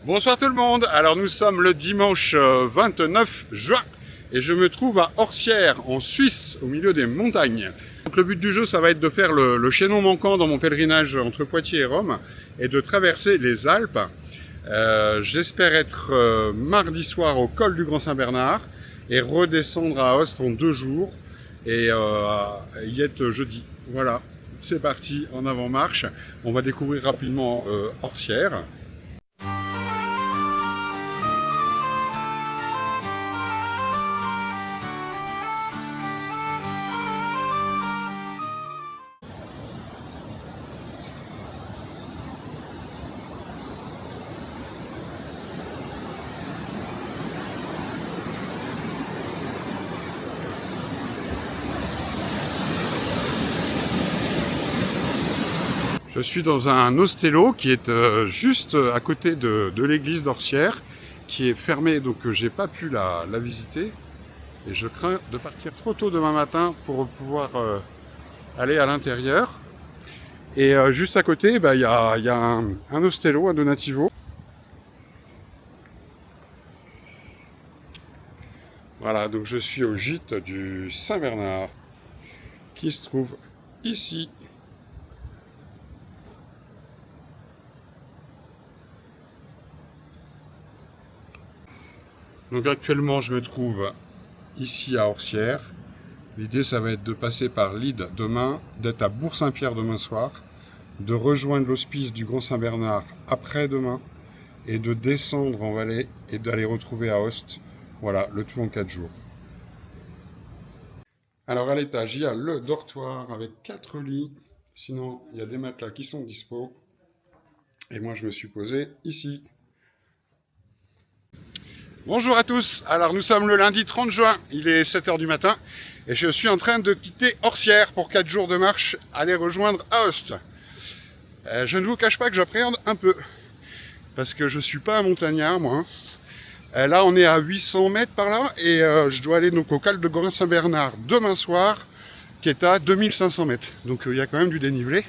Bonsoir tout le monde, alors nous sommes le dimanche 29 juin et je me trouve à Orsières en Suisse au milieu des montagnes. Donc le but du jeu ça va être de faire le chaînon manquant dans mon pèlerinage entre Poitiers et Rome et de traverser les Alpes. J'espère être mardi soir au col du Grand Saint-Bernard et redescendre à Aoste en 2 jours et y être jeudi. Voilà, c'est parti en avant-marche, on va découvrir rapidement Orsières. Je suis dans un hostello qui est juste à côté de l'église d'Orsières, qui est fermée, donc j'ai pas pu la visiter. Et je crains de partir trop tôt demain matin pour pouvoir aller à l'intérieur. Et juste à côté, il y a un hostello, un donativo. Voilà, donc je suis au gîte du Saint-Bernard, qui se trouve ici. Donc actuellement, je me trouve ici à Orsières. L'idée, ça va être de passer par Lide demain, d'être à Bourg-Saint-Pierre demain soir, de rejoindre l'hospice du Grand Saint-Bernard après-demain et de descendre en vallée et d'aller retrouver Aoste. Voilà, le tout en 4 jours. Alors à l'étage, il y a le dortoir avec 4 lits. Sinon, il y a des matelas qui sont dispo. Et moi, je me suis posé ici. Bonjour à tous, alors nous sommes le lundi 30 juin, il est 7h du matin et je suis en train de quitter Orsières pour 4 jours de marche, aller rejoindre Aoste. Je ne vous cache pas que j'appréhende un peu, parce que je ne suis pas un montagnard moi. Là on est à 800 mètres par là et je dois aller donc au col de Grand Saint-Bernard demain soir, qui est à 2500 mètres. Donc il y a quand même du dénivelé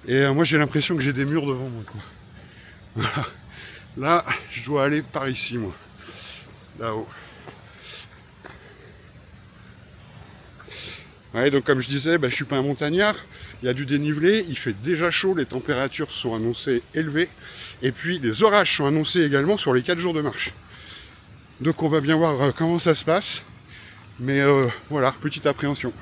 et moi j'ai l'impression que j'ai des murs devant moi, quoi. Voilà. Là je dois aller par ici moi. Là-haut. Ouais, donc comme je disais, je suis pas un montagnard, il y a du dénivelé, il fait déjà chaud, les températures sont annoncées élevées, et puis les orages sont annoncés également sur les 4 jours de marche. Donc on va bien voir comment ça se passe, mais voilà, petite appréhension.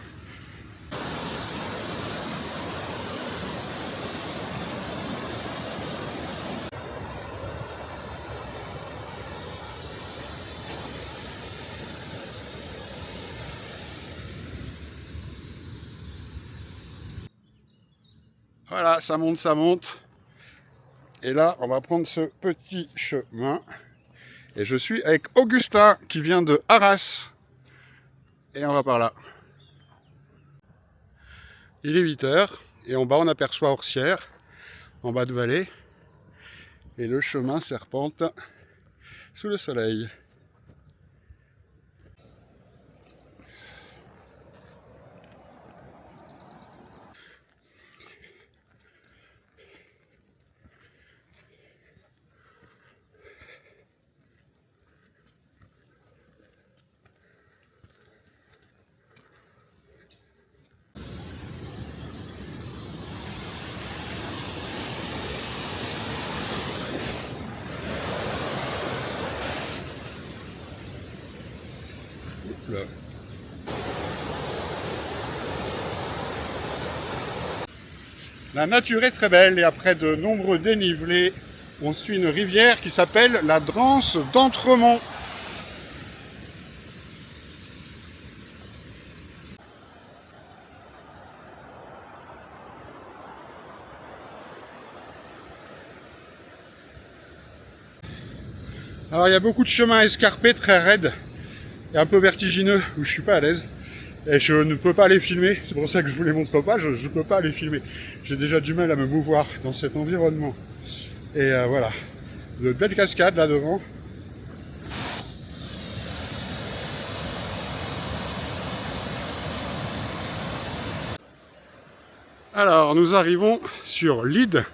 Voilà, ça monte, ça monte. Et là, on va prendre ce petit chemin. Et je suis avec Augustin qui vient de Arras. Et on va par là. Il est 8h. Et en bas, on aperçoit Orsières, en bas de vallée. Et le chemin serpente sous le soleil. Là. La nature est très belle et après de nombreux dénivelés, on suit une rivière qui s'appelle la Drance d'Entremont. Alors il y a beaucoup de chemins escarpés, très raides et un peu vertigineux où je suis pas à l'aise. Et je ne peux pas les filmer, c'est pour ça que je vous les montre pas, je ne peux pas les filmer. J'ai déjà du mal à me mouvoir dans cet environnement. Et voilà, de belles cascades là devant. Alors nous arrivons sur Lide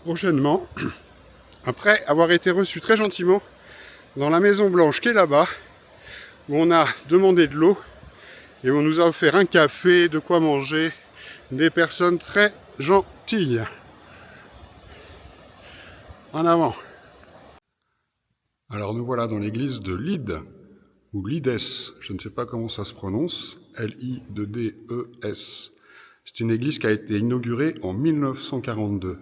prochainement. après avoir été reçu très gentiment dans la Maison Blanche qui est là-bas, où on a demandé de l'eau et où on nous a offert un café, de quoi manger, des personnes très gentilles. En avant. Alors nous voilà dans l'église de Lides, ou Lides, je ne sais pas comment ça se prononce, L-I-D-D-E-S. C'est une église qui a été inaugurée en 1942.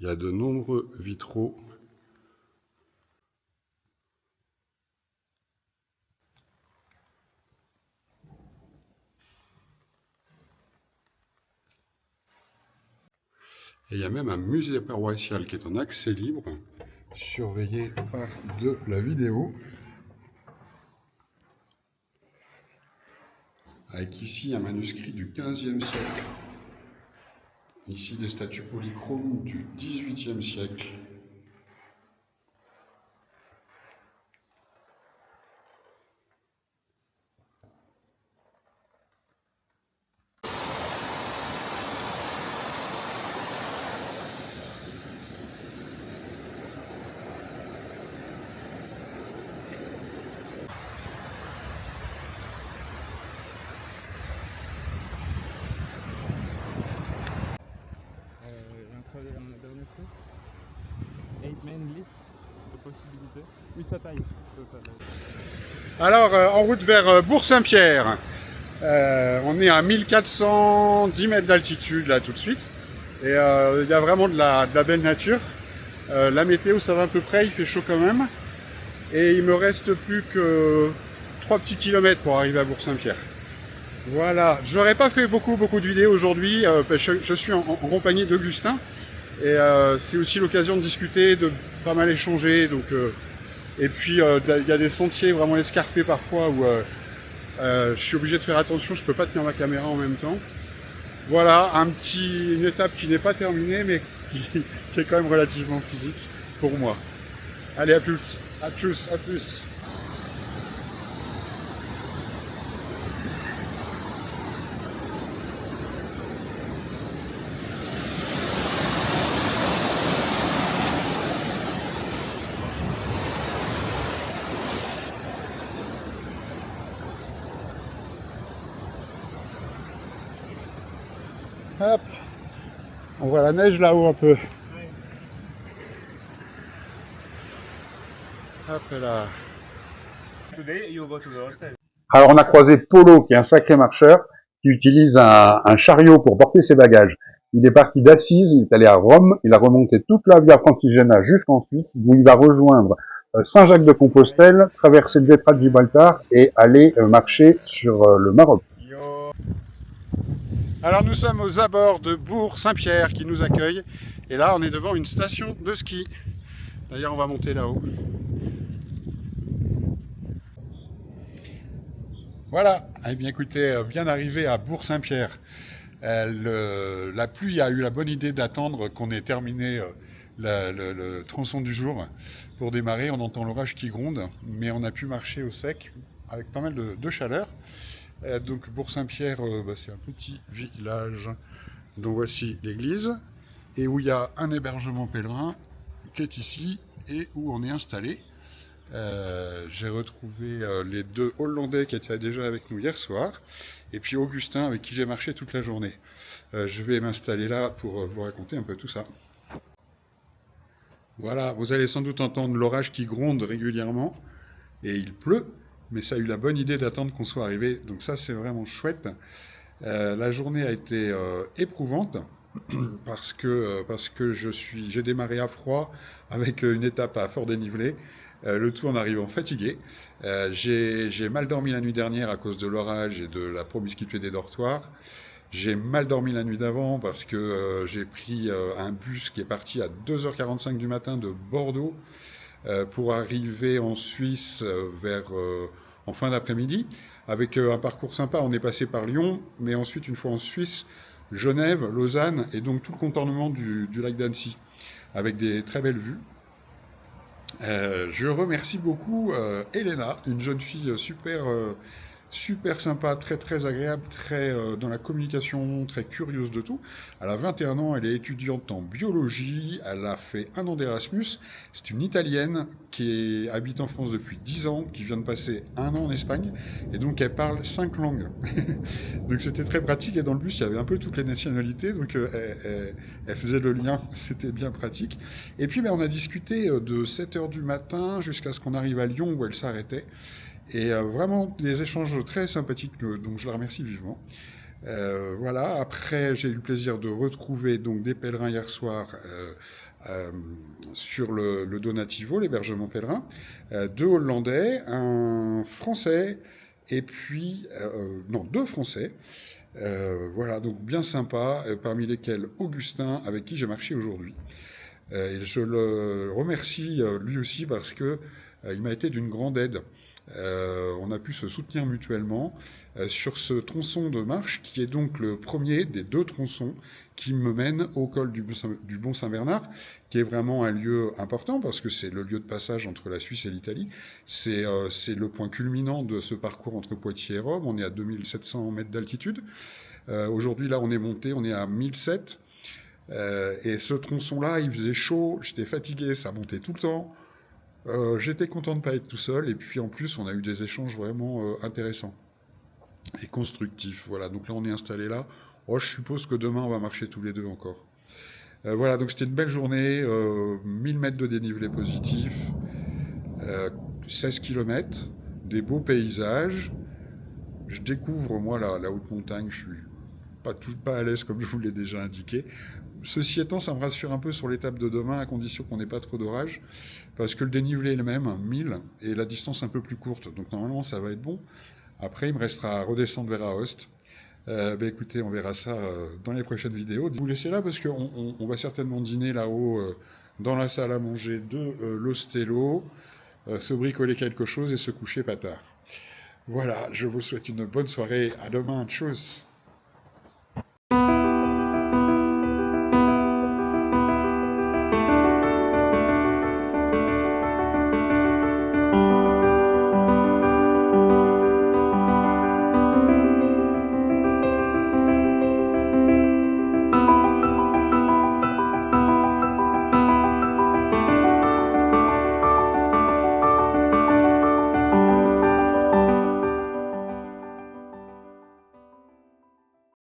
Il y a de nombreux vitraux. Et il y a même un musée paroissial qui est en accès libre, surveillé par de la vidéo. Avec ici un manuscrit du XVe siècle. Ici des statues polychromes du XVIIIe siècle. Un dernier truc. 8 main list de possibilités. Oui, ça taille. Alors, en route vers Bourg-Saint-Pierre. On est à 1410 mètres d'altitude là tout de suite. Et il y a vraiment de la belle nature. La météo ça va à peu près, il fait chaud quand même. Et il me reste plus que 3 petits kilomètres pour arriver à Bourg-Saint-Pierre. Voilà, j'aurais pas fait beaucoup de vidéos aujourd'hui, je suis en compagnie d'Augustin. Et c'est aussi l'occasion de discuter, de pas mal échanger. Donc, et puis il y a des sentiers vraiment escarpés parfois où je suis obligé de faire attention, je peux pas tenir ma caméra en même temps. Voilà, une étape qui n'est pas terminée mais qui est quand même relativement physique pour moi. Allez, à plus, à tous, à plus. Hop, on voit la neige là-haut un peu. Hop là. Alors on a croisé Polo, qui est un sacré marcheur, qui utilise un chariot pour porter ses bagages. Il est parti d'Assise, il est allé à Rome, il a remonté toute la Via Francigena jusqu'en Suisse, d'où il va rejoindre Saint-Jacques-de-Compostelle, traverser le détroit de Gibraltar et aller marcher sur le Maroc. Alors nous sommes aux abords de Bourg-Saint-Pierre qui nous accueille. Et là on est devant une station de ski. D'ailleurs on va monter là-haut. Voilà, eh bien écoutez, bien arrivé à Bourg-Saint-Pierre. La pluie a eu la bonne idée d'attendre qu'on ait terminé le tronçon du jour pour démarrer. On entend l'orage qui gronde, mais on a pu marcher au sec avec pas mal de chaleur. Donc Bourg-Saint-Pierre, c'est un petit village dont voici l'église et où il y a un hébergement pèlerin qui est ici et où on est installé. J'ai retrouvé les deux Hollandais qui étaient déjà avec nous hier soir et puis Augustin avec qui j'ai marché toute la journée. Je vais m'installer là pour vous raconter un peu tout ça. Voilà, vous allez sans doute entendre l'orage qui gronde régulièrement et il pleut. Mais ça a eu la bonne idée d'attendre qu'on soit arrivé, donc ça c'est vraiment chouette. La journée a été éprouvante parce que j'ai démarré à froid avec une étape à fort dénivelé, le tout en arrivant fatigué. J'ai mal dormi la nuit dernière à cause de l'orage et de la promiscuité des dortoirs. J'ai mal dormi la nuit d'avant parce que j'ai pris un bus qui est parti à 2h45 du matin de Bordeaux pour arriver en Suisse en fin d'après-midi. Avec un parcours sympa, on est passé par Lyon, mais ensuite, une fois en Suisse, Genève, Lausanne, et donc tout le contournement du lac d'Annecy, avec des très belles vues. Je remercie beaucoup Elena, une jeune fille super super sympa, très très agréable, très dans la communication, très curieuse de tout. Elle a 21 ans, elle est étudiante en biologie, elle a fait un an d'Erasmus. C'est une Italienne qui habite en France depuis 10 ans, qui vient de passer un an en Espagne, et donc elle parle 5 langues. Donc c'était très pratique, et dans le bus, il y avait un peu toutes les nationalités, donc elle faisait le lien, c'était bien pratique. Et puis ben, on a discuté de 7 heures du matin jusqu'à ce qu'on arrive à Lyon, où elle s'arrêtait. Et vraiment des échanges très sympathiques, donc je la remercie vivement. Voilà, après j'ai eu le plaisir de retrouver donc des pèlerins hier soir euh, sur le Donativo, l'hébergement pèlerin, deux Hollandais, un Français, et puis, non, deux Français. Voilà, donc bien sympa, parmi lesquels Augustin, avec qui j'ai marché aujourd'hui. Et je le remercie lui aussi parce que il m'a été d'une grande aide. On a pu se soutenir mutuellement sur ce tronçon de marche qui est donc le premier des deux tronçons qui me mène au col du Bon Saint-Bernard, qui est vraiment un lieu important parce que c'est le lieu de passage entre la Suisse et l'Italie. C'est le point culminant de ce parcours entre Poitiers et Rome. On est à 2700 mètres d'altitude. Aujourd'hui, là, on est monté, on est à 1007. Et ce tronçon-là, il faisait chaud, j'étais fatigué, ça montait tout le temps. J'étais content de ne pas être tout seul, et puis en plus, on a eu des échanges vraiment intéressants et constructifs. Voilà, donc là, on est installé là. Oh, je suppose que demain, on va marcher tous les deux encore. Voilà, donc c'était une belle journée, 1000 mètres de dénivelé positif, 16 km, des beaux paysages. Je découvre, moi, la haute montagne, je suis pas à l'aise comme je vous l'ai déjà indiqué. Ceci étant, ça me rassure un peu sur l'étape de demain, à condition qu'on n'ait pas trop d'orage, parce que le dénivelé est le même, 1000, et la distance un peu plus courte. Donc normalement, ça va être bon. Après, il me restera à redescendre vers Aoste. Écoutez, on verra ça dans les prochaines vidéos. Vous laissez là parce qu'on va certainement dîner là-haut dans la salle à manger de l'Ostello, se bricoler quelque chose et se coucher pas tard. Voilà, je vous souhaite une bonne soirée. À demain. Tchuss.